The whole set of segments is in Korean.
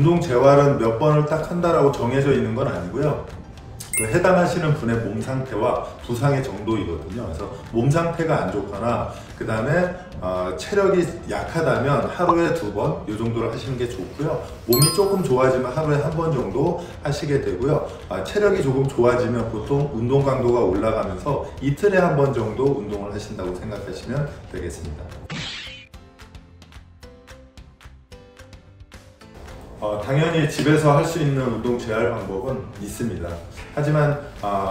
운동 재활은 몇 번을 딱 한다라고 정해져 있는 건 아니고요. 그 해당하시는 분의 몸 상태와 부상의 정도이거든요. 그래서 몸 상태가 안 좋거나 그 다음에 체력이 약하다면 하루에 2번 이 정도를 하시는 게 좋고요. 몸이 조금 좋아지면 하루에 1번 정도 하시게 되고요. 체력이 조금 좋아지면 보통 운동 강도가 올라가면서 이틀에 1번 정도 운동을 하신다고 생각하시면 되겠습니다. 당연히 집에서 할 수 있는 운동 재활 방법은 있습니다. 하지만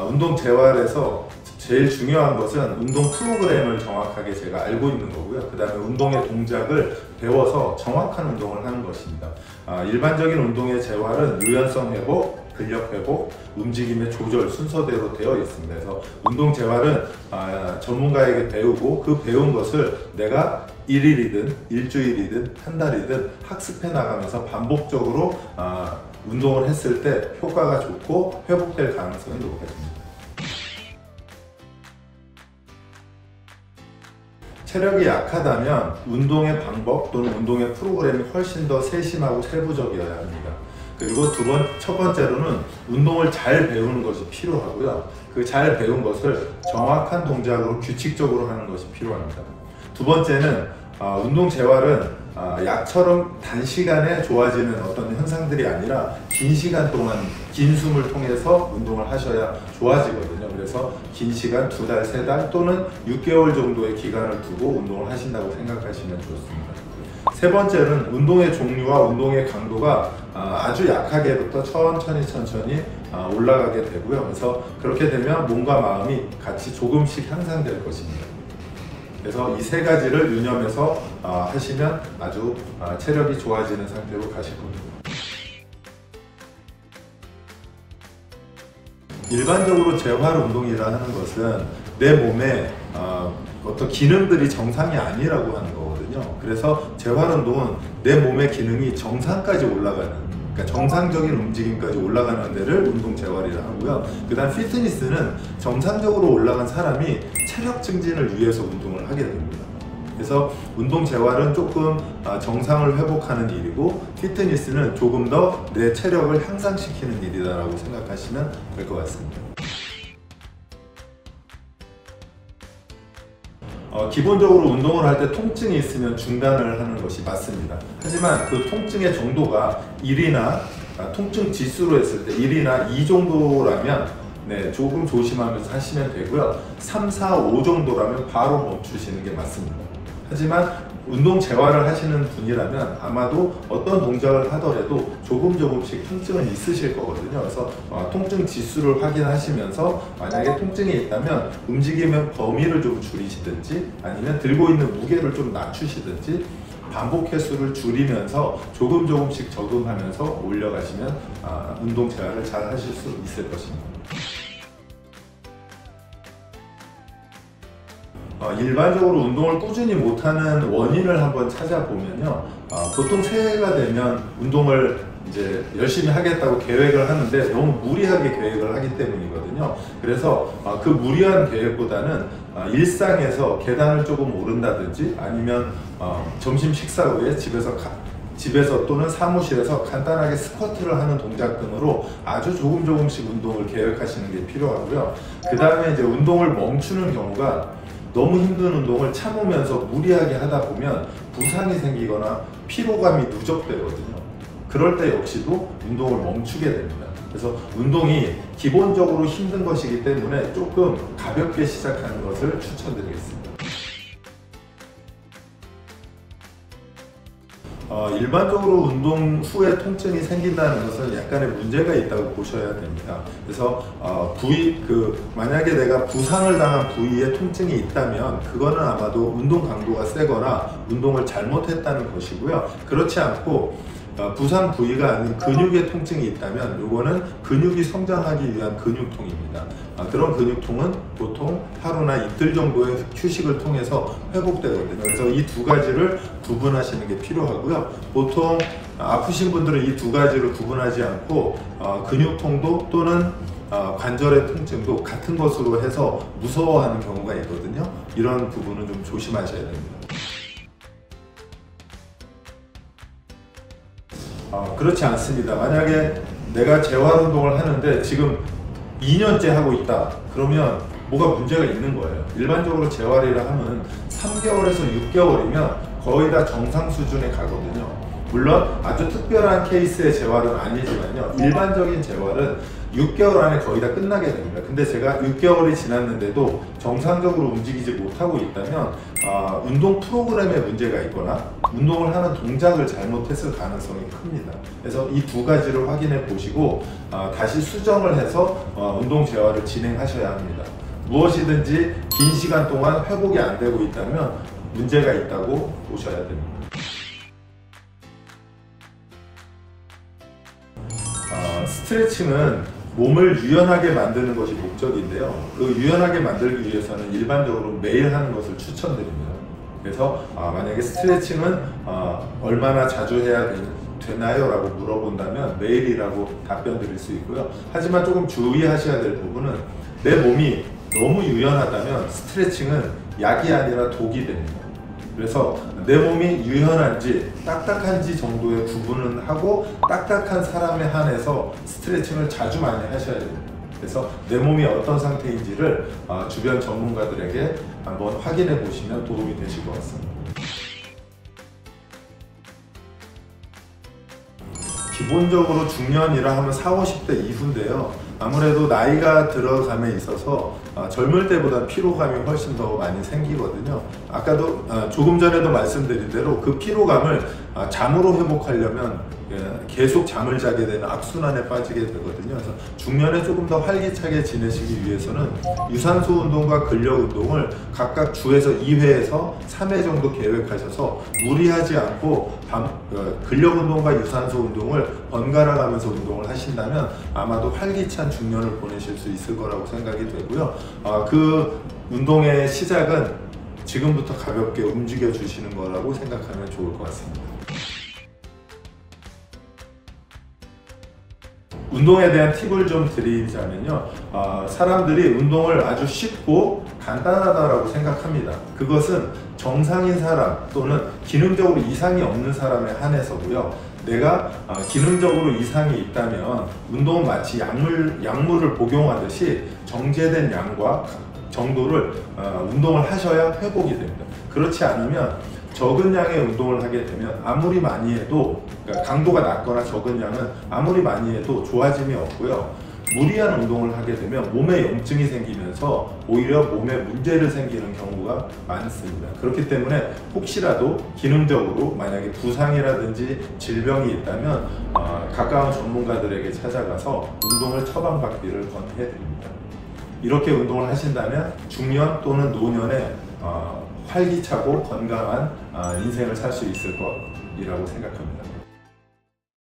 운동 재활에서 제일 중요한 것은 운동 프로그램을 정확하게 제가 알고 있는 거고요. 그 다음에 운동의 동작을 배워서 정확한 운동을 하는 것입니다. 일반적인 운동의 재활은 유연성 회복, 근력 회복, 움직임의 조절 순서대로 되어 있습니다. 그래서 운동 재활은 전문가에게 배우고 그 배운 것을 내가 1일이든 일주일이든 한 달이든 학습해 나가면서 반복적으로 운동을 했을 때 효과가 좋고 회복될 가능성이 높아집니다. 체력이 약하다면 운동의 방법 또는 운동의 프로그램이 훨씬 더 세심하고 세부적이어야 합니다. 그리고 첫 번째로는 운동을 잘 배우는 것이 필요하고요. 그 잘 배운 것을 정확한 동작으로 규칙적으로 하는 것이 필요합니다. 두 번째는 운동 재활은 약처럼 단시간에 좋아지는 어떤 현상들이 아니라 긴 시간 동안 긴 숨을 통해서 운동을 하셔야 좋아지거든요. 그래서 긴 시간 2달, 3달 또는 6개월 정도의 기간을 두고 운동을 하신다고 생각하시면 좋습니다. 세 번째는 운동의 종류와 운동의 강도가 아주 약하게부터 천천히 올라가게 되고요. 그래서 그렇게 되면 몸과 마음이 같이 조금씩 향상될 것입니다. 그래서 이 세 가지를 유념해서 하시면 아주 체력이 좋아지는 상태로 가실 겁니다. 일반적으로 재활 운동이라 하는 것은 내 몸에 어떤 기능들이 정상이 아니라고 하는 거거든요. 그래서 재활 운동은 내 몸의 기능이 정상까지 올라가는, 그러니까 정상적인 움직임까지 올라가는 데를 운동 재활이라 하고요. 그 다음 피트니스는 정상적으로 올라간 사람이 체력 증진을 위해서 운동을 하게 됩니다. 그래서 운동 재활은 조금 정상을 회복하는 일이고 피트니스는 조금 더 내 체력을 향상시키는 일이다라고 생각하시면 될 것 같습니다. 기본적으로 운동을 할 때 통증이 있으면 중단을 하는 것이 맞습니다. 하지만 그 통증의 정도가 1이나 통증 지수로 했을 때 1이나 2 정도라면 조금 조심하면서 하시면 되고요. 3, 4, 5 정도라면 바로 멈추시는 게 맞습니다. 하지만 운동 재활을 하시는 분이라면 아마도 어떤 동작을 하더라도 조금씩 통증은 있으실 거거든요. 그래서 통증 지수를 확인하시면서 만약에 통증이 있다면 움직임의 범위를 좀 줄이시든지 아니면 들고 있는 무게를 좀 낮추시든지 반복 횟수를 줄이면서 조금씩 적응하면서 올려가시면 운동 재활을 잘 하실 수 있을 것입니다. 일반적으로 운동을 꾸준히 못하는 원인을 한번 찾아보면요. 보통 새해가 되면 운동을 이제 열심히 하겠다고 계획을 하는데 너무 무리하게 계획을 하기 때문이거든요. 그래서 그 무리한 계획보다는 일상에서 계단을 조금 오른다든지 아니면 점심 식사 후에 집에서 또는 사무실에서 간단하게 스쿼트를 하는 동작 등으로 아주 조금씩 운동을 계획하시는 게 필요하고요. 그 다음에 이제 운동을 멈추는 경우가 너무 힘든 운동을 참으면서 무리하게 하다 보면 부상이 생기거나 피로감이 누적되거든요. 그럴 때 역시도 운동을 멈추게 됩니다. 그래서 운동이 기본적으로 힘든 것이기 때문에 조금 가볍게 시작하는 것을 추천드리겠습니다. 일반적으로 운동 후에 통증이 생긴다는 것은 약간의 문제가 있다고 보셔야 됩니다. 그래서 만약에 내가 부상을 당한 부위에 통증이 있다면 그거는 아마도 운동 강도가 세거나 운동을 잘못했다는 것이고요. 그렇지 않고 부상 부위가 아닌 근육에 통증이 있다면 이거는 근육이 성장하기 위한 근육통입니다. 그런 근육통은 보통 하루나 이틀 정도의 휴식을 통해서 회복되거든요. 그래서 이 두 가지를 구분하시는 게 필요하고요. 보통 아프신 분들은 이 두 가지를 구분하지 않고 근육통도 또는 관절의 통증도 같은 것으로 해서 무서워하는 경우가 있거든요. 이런 부분은 좀 조심하셔야 됩니다. 그렇지 않습니다. 만약에 내가 재활 운동을 하는데 지금 2년째 하고 있다. 그러면 뭐가 문제가 있는 거예요. 일반적으로 재활이라 하면 3개월에서 6개월이면 거의 다 정상 수준에 가거든요. 물론 아주 특별한 케이스의 재활은 아니지만요. 일반적인 재활은 6개월 안에 거의 다 끝나게 됩니다. 근데 제가 6개월이 지났는데도 정상적으로 움직이지 못하고 있다면 운동 프로그램에 문제가 있거나 운동을 하는 동작을 잘못했을 가능성이 큽니다. 그래서 이 두 가지를 확인해 보시고 다시 수정을 해서 운동 재활을 진행하셔야 합니다. 무엇이든지 긴 시간 동안 회복이 안 되고 있다면 문제가 있다고 보셔야 됩니다. 스트레칭은 몸을 유연하게 만드는 것이 목적인데요. 그 유연하게 만들기 위해서는 일반적으로 매일 하는 것을 추천드립니다. 그래서 만약에 스트레칭은 얼마나 자주 해야 되나요? 라고 물어본다면 매일이라고 답변 드릴 수 있고요. 하지만 조금 주의하셔야 될 부분은 내 몸이 너무 유연하다면 스트레칭은 약이 아니라 독이 됩니다. 그래서 내 몸이 유연한지 딱딱한지 정도의 구분은 하고 딱딱한 사람에 한해서 스트레칭을 자주 많이 하셔야 됩니다. 그래서 내 몸이 어떤 상태인지를 주변 전문가들에게 한번 확인해 보시면 도움이 되실 것 같습니다. 기본적으로 중년이라 하면 40, 50대 이후인데요. 아무래도 나이가 들어감에 있어서 젊을 때보다 피로감이 훨씬 더 많이 생기거든요. 아까도 조금 전에도 말씀드린 대로 그 피로감을 잠으로 회복하려면 계속 잠을 자게 되는 악순환에 빠지게 되거든요. 그래서 중년에 조금 더 활기차게 지내시기 위해서는 유산소 운동과 근력 운동을 각각 주에서 2회에서 3회 정도 계획하셔서 무리하지 않고 근력 운동과 유산소 운동을 번갈아 가면서 운동을 하신다면 아마도 활기찬 중년을 보내실 수 있을 거라고 생각이 되고요. 그 운동의 시작은 지금부터 가볍게 움직여 주시는 거라고 생각하면 좋을 것 같습니다. 운동에 대한 팁을 좀 드리자면요. 사람들이 운동을 아주 쉽고 간단하다고 생각합니다. 그것은 정상인 사람 또는 기능적으로 이상이 없는 사람에 한해서고요. 내가 기능적으로 이상이 있다면 운동은 마치 약물을 복용하듯이 정제된 양과 정도를 운동을 하셔야 회복이 됩니다. 그렇지 않으면 적은 양의 운동을 하게 되면 아무리 많이 해도, 그러니까 강도가 낮거나 적은 양은 아무리 많이 해도 좋아짐이 없고요. 무리한 운동을 하게 되면 몸에 염증이 생기면서 오히려 몸에 문제를 생기는 경우가 많습니다. 그렇기 때문에 혹시라도 기능적으로 만약에 부상이라든지 질병이 있다면 가까운 전문가들에게 찾아가서 운동을 처방받기를 권해드립니다. 이렇게 운동을 하신다면 중년 또는 노년에 활기차고 건강한 인생을 살 수 있을 것이라고 생각합니다.